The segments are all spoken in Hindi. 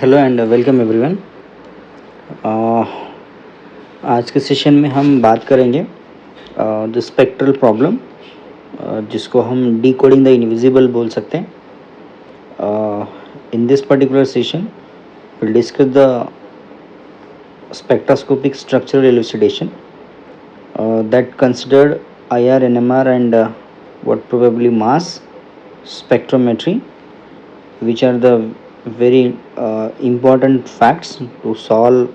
Hello and welcome everyone. आज के सेशन में हम बात करेंगे द स्पेक्ट्रल प्रॉब्लम, जिसको हम डीकोडिंग द इनविजिबल बोल सकते हैं। In this particular session will discuss the spectroscopic structural elucidation that considered IR, NMR and what probably mass spectrometry, which are the very important facts to solve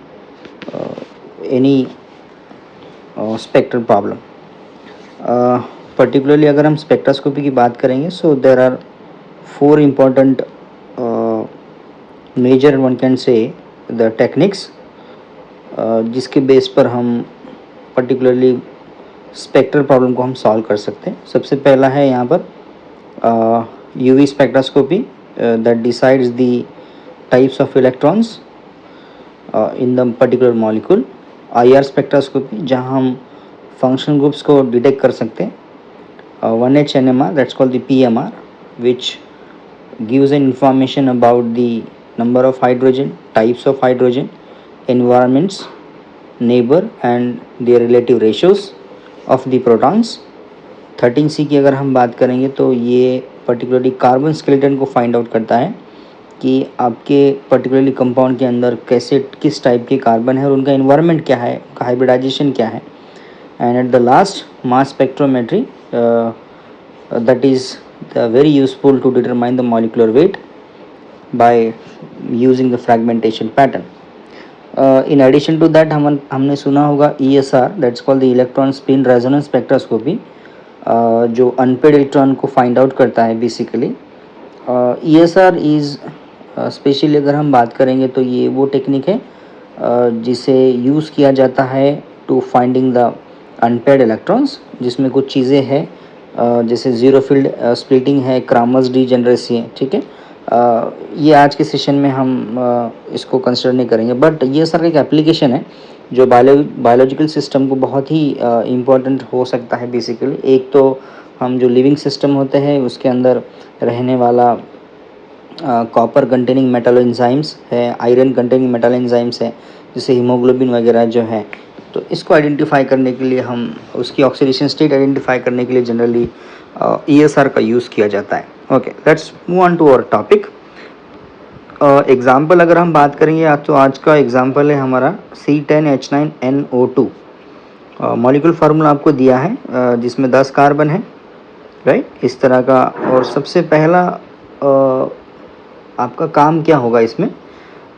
any spectral problem. Particularly अगर हम स्पेक्ट्रोस्कोपी की बात करेंगे, so there are four important major one can say the techniques जिसके बेस पर हम पर्टिकुलरली स्पेक्ट्रल प्रॉब्लम को हम सॉल्व कर सकते हैं। सबसे पहला है यहाँ पर UV spectroscopy that decides the types of electrons in the particular molecule. IR spectroscopy जहाँ हम फंक्शन ग्रुप्स को डिटेक्ट कर सकते हैं। 1H NMR that's called the PMR which gives an information about the number of hydrogen, types of hydrogen, environments, neighbor and their relative ratios of the protons। 13C की अगर हम बात करेंगे तो ये पर्टिकुलरली कार्बन स्केलेटन को फाइंड आउट करता है कि आपके पर्टिकुलरली कंपाउंड के अंदर कैसे किस टाइप के कार्बन है और उनका इन्वायरमेंट क्या है, उनका हाइब्रिडाइजेशन क्या है। And at the last mass spectrometry that is very useful to determine the molecular weight by using the fragmentation pattern। In addition to that हमने सुना होगा ESR that's called the electron spin resonance spectroscopy, जो अनपेड इलेक्ट्रॉन को फाइंड आउट करता है बेसिकली। ESR इज़ स्पेशली अगर हम बात करेंगे तो ये वो टेक्निक है जिसे यूज़ किया जाता है to finding the unpaired electrons, जिसमें कुछ चीज़ें हैं जैसे ज़ीरो फील्ड स्प्लिटिंग है, क्रामर्स डीजेनरेसी है। ठीक है, ये आज के सेशन में हम इसको कंसिडर नहीं करेंगे, बट ये सर एक एप्लीकेशन है जो बायोलॉजिकल सिस्टम को बहुत ही इम्पोर्टेंट हो सकता है बेसिकली। एक तो हम जो लिविंग सिस्टम होते हैं उसके अंदर रहने वाला कॉपर कंटेनिंग मेटल एंजाइम्स है, आयरन कंटेनिंग मेटल एंजाइम्स है, जैसे हीमोग्लोबिन वगैरह जो है, तो इसको आइडेंटिफाई करने के लिए हम उसकी ऑक्सीडेशन स्टेट आइडेंटिफाई करने के लिए जनरली ESR का यूज़ किया जाता है। Okay, let's move on to our topic. Example अगर हम बात करेंगे तो आज का एग्जाम्पल है हमारा C10H9NO2। मॉलिक्यूल फार्मूला आपको दिया है जिसमें 10 कार्बन है, राइट, इस तरह का। और सबसे पहला आपका काम क्या होगा इसमें?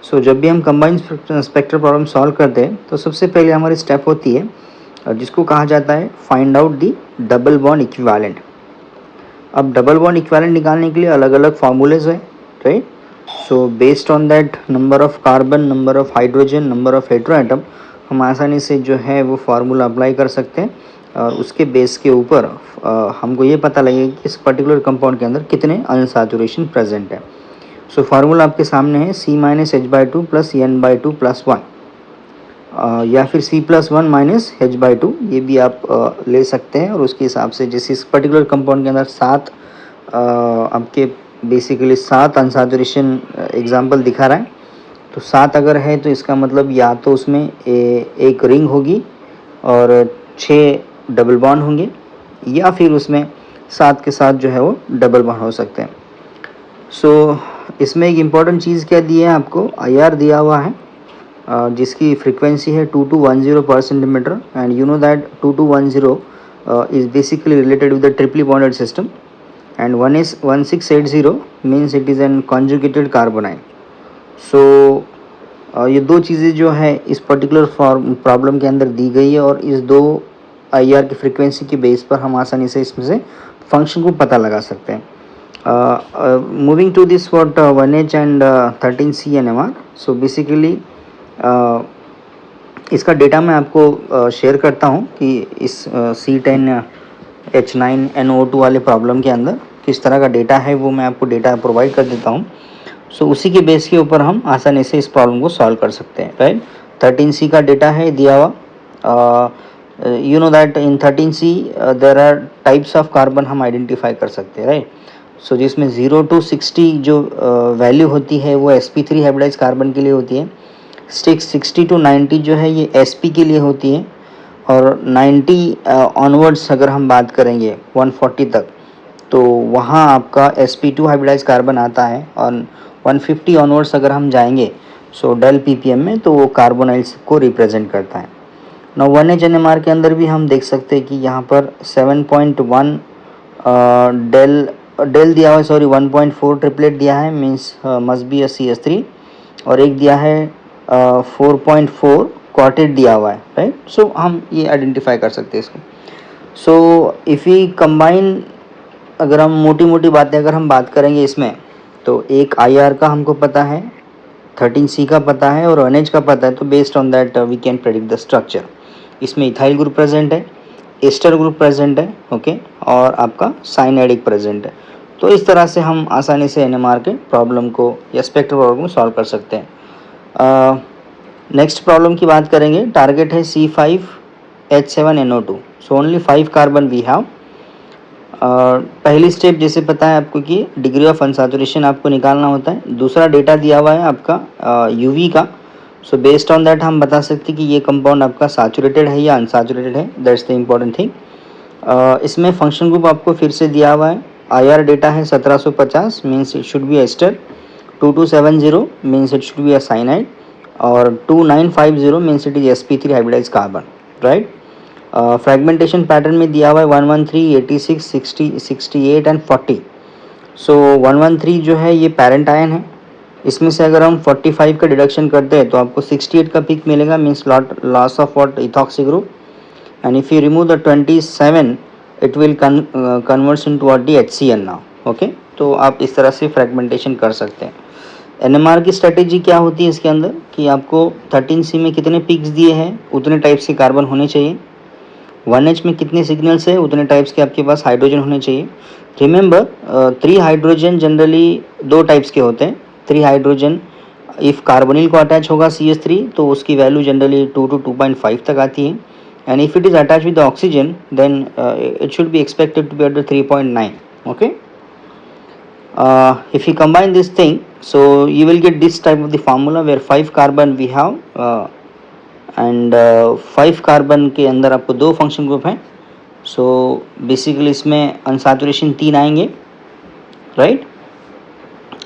सो जब भी हम कंबाइंड स्पेक्ट्रल प्रॉब्लम सॉल्व करते हैं तो सबसे पहले हमारी स्टेप होती है जिसको कहा जाता है find out the double bond equivalent. अब डबल बॉन्ड इक्विवेलेंट निकालने के लिए अलग अलग फार्मूलेज है, right. So based on that number of carbon, number of hydrogen, number of hetero atom, हम आसानी से जो है वो फार्मूला अप्लाई कर सकते हैं और उसके बेस के ऊपर हमको ये पता लगेगा कि इस पर्टिकुलर कंपाउंड के अंदर कितने अनसैचुरेशन प्रेजेंट है। सो फार्मूला आपके सामने है C-H/2 + N/2 + 1, या फिर C+1 - H/2, ये भी आप ले सकते हैं। और उसके हिसाब से जैसे इस पर्टिकुलर कंपाउंड के अंदर 7 आपके बेसिकली 7 अनसैचुरेशन एग्जांपल दिखा रहा है, तो 7 अगर है तो इसका मतलब या तो उसमें एक रिंग होगी और 6 डबल बॉन्ड होंगे, या फिर उसमें 7 के साथ जो है वो डबल बॉन्ड हो सकते हैं। सो इसमें एक इम्पॉर्टेंट चीज़ क्या दी है आपको, IR दिया हुआ है जिसकी फ्रीक्वेंसी है 2210 पर centimeter. And you know that 2210 is basically related with the triply bonded system, and 1680 means it is an conjugated carbonyl. So ये दो चीज़ें जो है इस पर्टिकुलर प्रॉब्लम के अंदर दी गई है, और इस दो IR की फ्रीक्वेंसी के बेस पर हम आसानी से इसमें से फंक्शन को पता लगा सकते हैं। Moving to this what 1H and 13C NMR। So basically इसका डेटा मैं आपको शेयर करता हूँ कि इस C10H9NO2 वाले प्रॉब्लम के अंदर किस तरह का डेटा है, वो मैं आपको डेटा प्रोवाइड कर देता हूँ। सो उसी के बेस के ऊपर हम आसानी से इस प्रॉब्लम को सॉल्व कर सकते हैं, राइट। 13C का डेटा है दिया हुआ। you know that in 13C there are types of carbon हम आइडेंटिफाई कर सकते हैं, राइट। सो जिसमें 0 to 60 जो वैल्यू होती है वो sp3 हाइब्रिडाइज कार्बन के लिए होती है। 60 to 90 जो है ये sp के लिए होती है, और 90 ऑनवर्ड्स अगर हम बात करेंगे 140 तक, तो वहाँ आपका sp2 हाइब्रिडाइज कार्बन आता है। और 150 ऑनवर्ड्स अगर हम जाएंगे सो डेल ppm में, तो वो कार्बोनाइल्स को रिप्रेजेंट करता है। ना 1H NMR के अंदर भी हम देख सकते हैं कि यहाँ पर 7.1 डेल दिया हुआ है, सॉरी 1.4 ट्रिपलेट दिया है, means must be a CH3, और एक दिया है 4.4 क्वार्टेट दिया हुआ है, राइट। सो हम ये आइडेंटिफाई कर सकते हैं इसको। सो इफ़ वी कंबाइन, अगर हम मोटी मोटी बातें अगर हम बात करेंगे इसमें, तो एक IR का हमको पता है, 13C का पता है और 1H का पता है, तो based on that we can predict the structure. इसमें इथाइल ग्रुप प्रेजेंट है, एस्टर ग्रुप प्रेजेंट है, ओके, और आपका साइनाइडिक प्रेजेंट है। तो इस तरह से हम आसानी से NMR के प्रॉब्लम को या स्पेक्ट्रल प्रॉब्लम को सॉल्व कर सकते हैं। नेक्स्ट प्रॉब्लम की बात करेंगे। टारगेट है C5H7NO2, so only 5 carbon we have. पहली स्टेप जैसे पता है आपको कि डिग्री ऑफ अनसैचुरेशन आपको निकालना होता है। दूसरा डेटा दिया हुआ है आपका UV का, सो बेस्ड ऑन दैट हम बता सकते हैं कि ये कंपाउंड आपका सैचुरेटेड है या अनसैचुरेटेड है, दैट्स द इम्पॉर्टेंट थिंग। इसमें फंक्शन ग्रुप आपको फिर से दिया हुआ है। IR डेटा है 1750, means it should be ester. 2270 means it should be a cyanide, और 2950 means it is sp3 hybridise carbon, right. Fragmentation pattern में दिया हुआ है 113, 86, 60, 68 एंड 40। सो 113 जो है ये पेरेंट आयन है। इसमें से अगर हम 45 का डिडक्शन करते हैं तो आपको 68 का पिक मिलेगा, means loss of what, ethoxy group. And if you remove the 27 it will converts into what, the HCl now, okay. तो आप इस तरह से फ्रेगमेंटेशन कर सकते हैं। NMR की स्ट्रेटेजी क्या होती है इसके अंदर, कि आपको 13C में कितने पिक्स दिए हैं उतने टाइप्स के कार्बन होने चाहिए, 1H में कितने सिग्नल्स है उतने टाइप्स के आपके पास हाइड्रोजन होने चाहिए। रिमेंबर 3 हाइड्रोजन जनरली 2 टाइप्स के होते हैं। 3 हाइड्रोजन इफ़ कार्बोनिल को अटैच होगा CH3 तो उसकी वैल्यू जनरली 2 to 2.5 तक आती है, and if it is attach with the oxygen then it should be expected to be at the 3.9, okay. If you combine this thing, so you will get this type of the formula where 5 carbon we have, and 5 carbon के अंदर आपको 2 फंक्शन ग्रुप हैं। सो बेसिकली इसमें अनसैचुरेशन 3 आएंगे, राइट,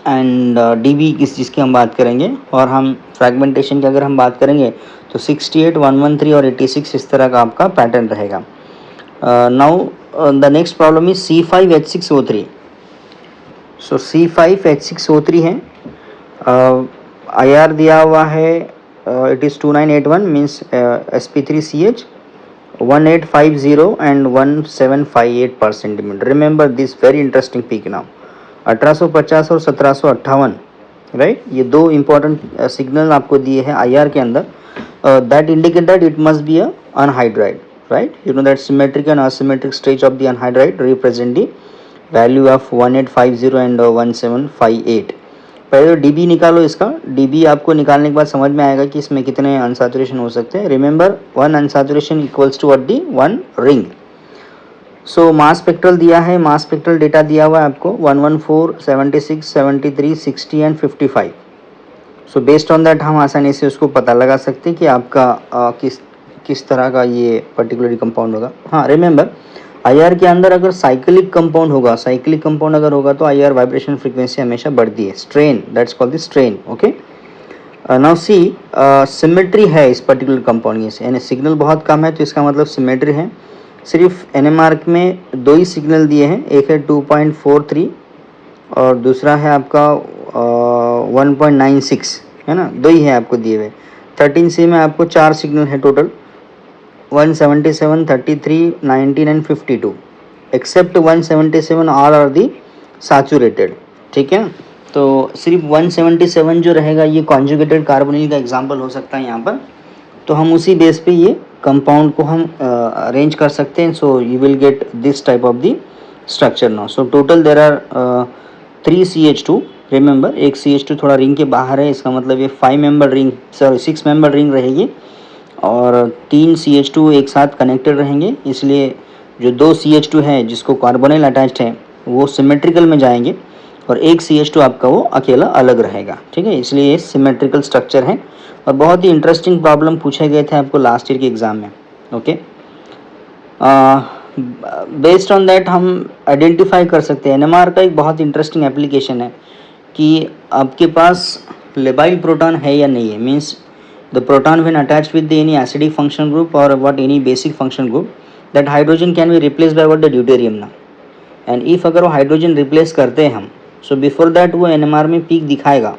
एंड DB जिसकी हम बात करेंगे, और हम फ्रेगमेंटेशन की अगर हम बात करेंगे तो 68, 113 और 86 इस तरह का आपका पैटर्न रहेगा। Now the next problem is C5H6O3। So C5H6O3 है, IR दिया हुआ है, it is 2981 means sp3ch 1850 and 1758 per centimeter. Remember this very interesting peak now, 1850 और 1758, राइट। ये 2 इंपॉर्टेंट सिग्नल आपको दिए हैं IR के अंदर, that indicate that it must be a anhydride, right. You know that symmetric and asymmetric stage of the anhydride represent the value of 1850 and 1758। पहले तो DB निकालो इसका। DB आपको निकालने के बाद समझ में आएगा कि इसमें कितने अनसैचुरेशन हो सकते हैं। Remember 1 unsaturation equals to what, the 1 ring. So mass spectral दिया है, मास स्पेक्ट्रल डेटा दिया हुआ है आपको 114, 76, 73, 60 and 55। So based on that हम आसानी से उसको पता लगा सकते हैं कि आपका किस तरह का ये पर्टिकुलर कंपाउंड होगा। हाँ, रिमेंबर IR के अंदर अगर साइक्लिक कंपाउंड होगा, साइक्लिक कंपाउंड अगर होगा तो IR वाइब्रेशन फ्रीक्वेंसी हमेशा बढ़ती है, strain, that's called the strain, okay. Now see symmetry है इस पर्टिकुलर कंपाउंड की, यानी सिग्नल बहुत कम है तो इसका मतलब सिमेट्री है। सिर्फ NMR में 2 ही सिग्नल दिए हैं, एक है 2.43 और दूसरा है आपका 1.96, है ना, 2 ही है आपको दिए हुए। 13C में आपको 4 सिग्नल है total, 177, 33, 19 and 52, except 177 all are the saturated, ठीक है। तो सिर्फ 177 जो रहेगा ये कॉन्जुगेटेड कार्बोनिल का एग्जांपल हो सकता है यहाँ पर, तो हम उसी बेस पे ये कंपाउंड को हम अरेंज कर सकते हैं। So you will get this type of the structure now. So total there are 3 CH2, remember एक CH2 थोड़ा रिंग के बाहर है, इसका मतलब ये 6 मेंबर रिंग रहेगी, और 3 CH2 एक साथ कनेक्टेड रहेंगे, इसलिए जो 2 CH2 है जिसको कार्बोनिल अटैच्ड है वो सिमेट्रिकल में जाएंगे और एक CH2 आपका वो अकेला अलग रहेगा, ठीक है। इसलिए ये सिमेट्रिकल स्ट्रक्चर है और बहुत ही इंटरेस्टिंग प्रॉब्लम पूछे गए थे आपको लास्ट ईयर के एग्ज़ाम में, ओके। बेस्ड ऑन दैट हम आइडेंटिफाई कर सकते हैं। NMR का एक बहुत इंटरेस्टिंग एप्लीकेशन है कि आपके पास लेबाइल प्रोटॉन है या नहीं है, means the proton when attached with any acidic function group और what any basic function group, that hydrogen can be replace by what the deuterium ना। एंड इफ अगर वो हाइड्रोजन रिप्लेस करते हैं हम, सो बिफोर दैट वो NMR में पीक दिखाएगा,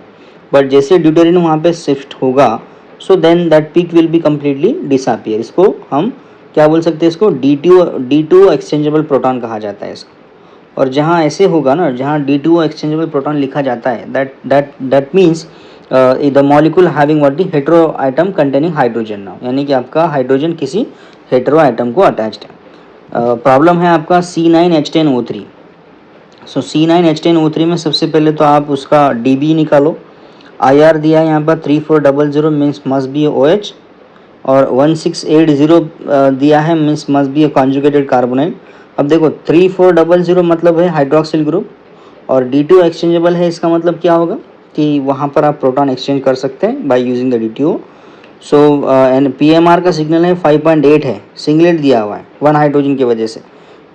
बट जैसे ड्यूटेरियम वहाँ पे शिफ्ट होगा, so then that peak will be completely disappear. इसको हम क्या बोल सकते हैं, इसको D2 एक्सचेंजेबल प्रोटॉन कहा जाता है इसको। और जहाँ ऐसे होगा ना, जहाँ D2 एक्सचेंजेबल प्रोटॉन लिखा जाता है, that means the molecule having what the hetero item containing hydrogen now, यानी कि आपका हाइड्रोजन किसी हेटेरो आइटम को अटैच्ड है। प्रॉब्लम है आपका C9H10O3। सो C9H10O3 में सबसे पहले तो आप उसका DB निकालो। IR दिया है यहाँ पर 3400 मीन्स मस्ट बी OH, और 1680 दिया है मीन्स मस्ट बी ए कॉन्जुगेटेड कार्बोनाइल। अब देखो 3400 मतलब है हाइड्रोक्सिल ग्रुप, और D2 एक्सचेंजेबल है, इसका मतलब क्या होगा कि वहाँ पर आप प्रोटॉन एक्सचेंज कर सकते हैं by using the D2O। So and PMR का सिग्नल है 5.8 है, सिंगलेट दिया हुआ है 1 हाइड्रोजन की वजह से।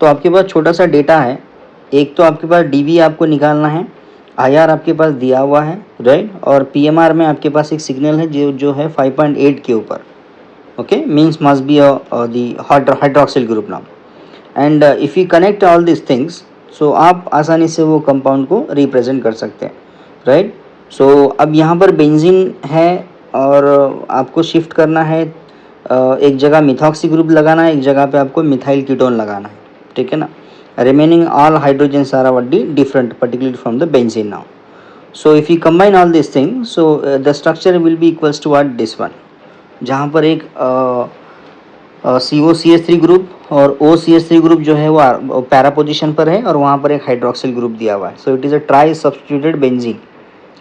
तो आपके पास छोटा सा डेटा है, एक तो आपके पास DB आपको निकालना है, IR आपके पास दिया हुआ है, राइट, और PMR में आपके पास एक सिग्नल है जो है 5.8 के ऊपर, okay, means must be the hydroxyl group now. And if you connect all this things, so आप आसानी से वो कंपाउंड को रिप्रेजेंट कर सकते हैं, राइट। सो अब यहाँ पर बेंजीन है और आपको शिफ्ट करना है, एक जगह मिथॉक्सी ग्रुप लगाना है, एक जगह पे आपको मिथाइल कीटोन लगाना है, ठीक है ना। Remaining all hydrogens are what the different particularly from the benzene now. So if you combine all this thing, so the structure will be equals to what this one, जहाँ पर एक COCH3 ग्रुप और OCH3 ग्रुप जो है वो पैरा पोजीशन पर है और वहाँ पर एक हाइड्रोक्सिल ग्रुप दिया हुआ है। So it is a try substituted benzene,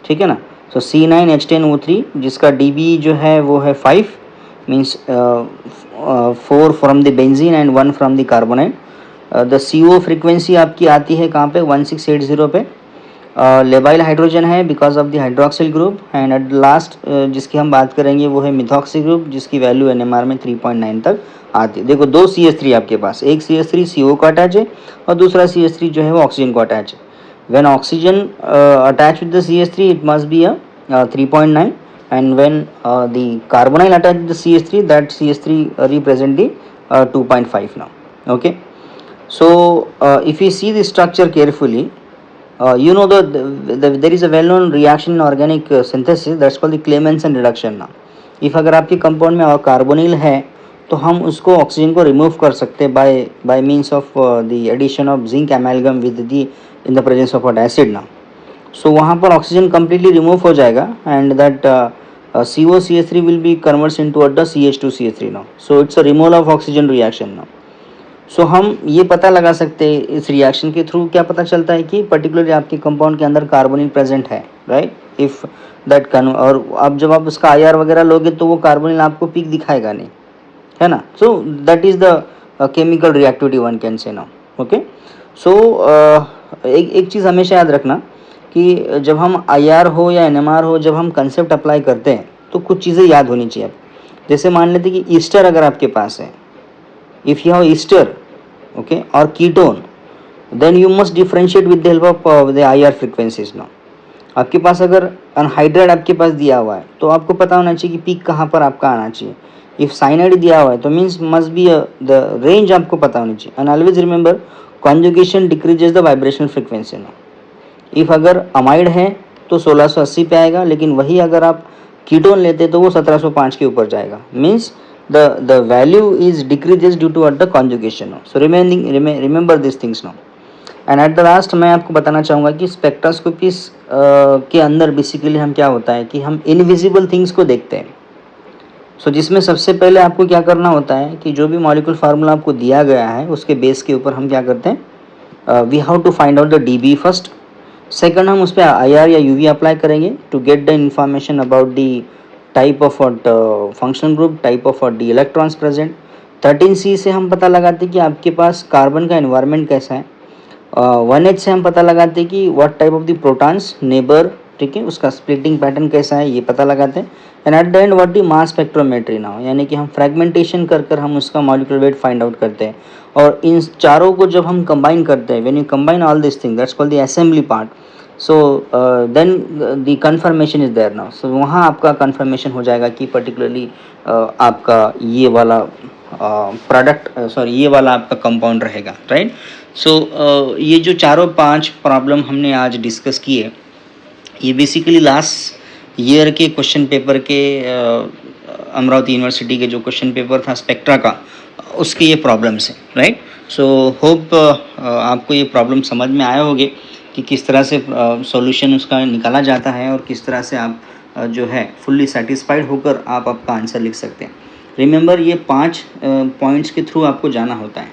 ठीक है ना। सो C9H10O3 जिसका DB जो है वो है 5 means 4 from the benzene and 1 from the carbonate. The CO frequency आपकी आती है कहाँ पे, 1680 पे। लेबाइल हाइड्रोजन है because of the hydroxyl group, and at last जिसकी हम बात करेंगे वो है मिथॉक्सी ग्रुप, जिसकी वैल्यू NMR में 3.9 तक आती है। देखो 2 CH3 आपके पास, एक CH3 CO को अटैच है और दूसरा CH3 जो है वो ऑक्सीजन को अटैच है। When oxygen attach with the CH3 it must be a 3.9, and when the carbonyl attached to the CH3, that CH3 represent the 2.5 now, okay. So if you see the structure carefully, you know there is a well known reaction in organic synthesis that's called the Clemmensen reduction now. If अगर आपके कंपाउंड में कार्बोनिल है तो हम उसको ऑक्सीजन को रिमूव कर सकते हैं by means of the addition of zinc amalgam with the in the presence of acid ना। सो वहाँ पर ऑक्सीजन कम्प्लीटली रिमूव हो जाएगा and that COCH3 will be converts into the CH2CH3 now. So it's a removal of oxygen reaction now. सो हम ये पता लगा सकते हैं इस रिएक्शन के थ्रू, क्या पता चलता है कि पर्टिकुलरली आपके कंपाउंड के अंदर कार्बोनिल प्रेजेंट है, राइट। इफ़ दैट और अब जब आप उसका IR वगैरह लोगे तो वो कार्बोनिल आपको पीक दिखाएगा नहीं, है ना। So that is the chemical reactivity one can say now, okay. So एक चीज़ हमेशा याद रखना कि जब हम IR हो या NMR हो, जब हम कंसेप्ट अप्लाई करते हैं तो कुछ चीज़ें याद होनी चाहिए। जैसे मान लेते कि ईस्टर अगर आपके पास है, if you have Easter, okay, or ketone, then you must differentiate with the help of the IR frequencies now. आपके पास अगर अनहाइड्राइड आपके पास दिया हुआ है तो आपको पता होना चाहिए कि पीक कहाँ पर आपका आना चाहिए। इफ़ साइनाइड दिया हुआ है तो means must be the range आपको पता होनी चाहिए। And always remember conjugation decreases the vibrational frequency ना। इफ़ अगर अमाइड है तो 1680 पे आएगा, लेकिन वही अगर आप कीटोन लेते तो वो 1705 के ऊपर जाएगा, means the value is decreases due to the conjugation now. So remember these things now. And at the last मैं आपको बताना चाहूँगा कि स्पेक्ट्रोस्कोपी के अंदर बेसिकली हम क्या होता है कि हम इनविजिबल थिंग्स को देखते हैं। सो जिसमें सबसे पहले आपको क्या करना होता है कि जो भी मॉलिक्यूल फार्मूला आपको दिया गया है उसके बेस के ऊपर हम क्या करते हैं, we have to find out the DB first. Second हम उस पर IR या UV अप्लाई करेंगे to get the information about the type of functional group, type of the electrons present. 13C से हम पता लगाते हैं कि आपके पास कार्बन का एनवायरनमेंट कैसा है। 1H से हम पता लगाते हैं कि what type of the protons neighbour, ठीक है, उसका स्प्लिटिंग पैटर्न कैसा है ये पता लगाते हैं। And at the end what the mass spectrometry now, यानी कि हम फ्रेगमेंटेशन कर कर हम उसका मॉलिक्यूलर वेट फाइंड आउट करते हैं। और इन चारों को जब हम कंबाइन करते हैं, when you combine all this thing, that's called the assembly part. So then the conformation is there now. So वहाँ आपका कन्फर्मेशन हो जाएगा कि पर्टिकुलरली आपका ये वाला प्रोडक्ट, सॉरी ये वाला आपका कंपाउंड रहेगा, राइट। सो ये जो चारों पांच प्रॉब्लम हमने आज डिस्कस किए, ये बेसिकली लास्ट ईयर के क्वेश्चन पेपर के अमरावती यूनिवर्सिटी के जो क्वेश्चन पेपर था स्पेक्ट्रा का, उसके ये प्रॉब्लम्स हैं, राइट। सो होप आपको ये प्रॉब्लम समझ में आए होंगे कि किस तरह से सॉल्यूशन उसका निकाला जाता है और किस तरह से आप जो है फुल्ली सेटिस्फाइड होकर आप आपका आंसर लिख सकते हैं। रिमेंबर ये 5 पॉइंट्स के थ्रू आपको जाना होता है,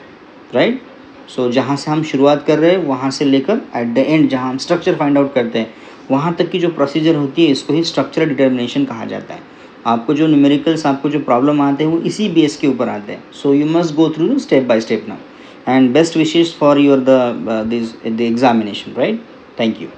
राइट। सो जहाँ से हम शुरुआत कर रहे हैं वहाँ से लेकर एट द एंड जहाँ हम स्ट्रक्चर फाइंड आउट करते हैं, वहाँ तक की जो प्रोसीजर होती है इसको ही स्ट्रक्चरल डिटर्मिनेशन कहा जाता है। आपको जो न्यूमेरिकल्स, आपको जो प्रॉब्लम आते हैं वो इसी बेस के ऊपर आते हैं। So you must go through step by step now, and best wishes for your the examination, right. Thank you.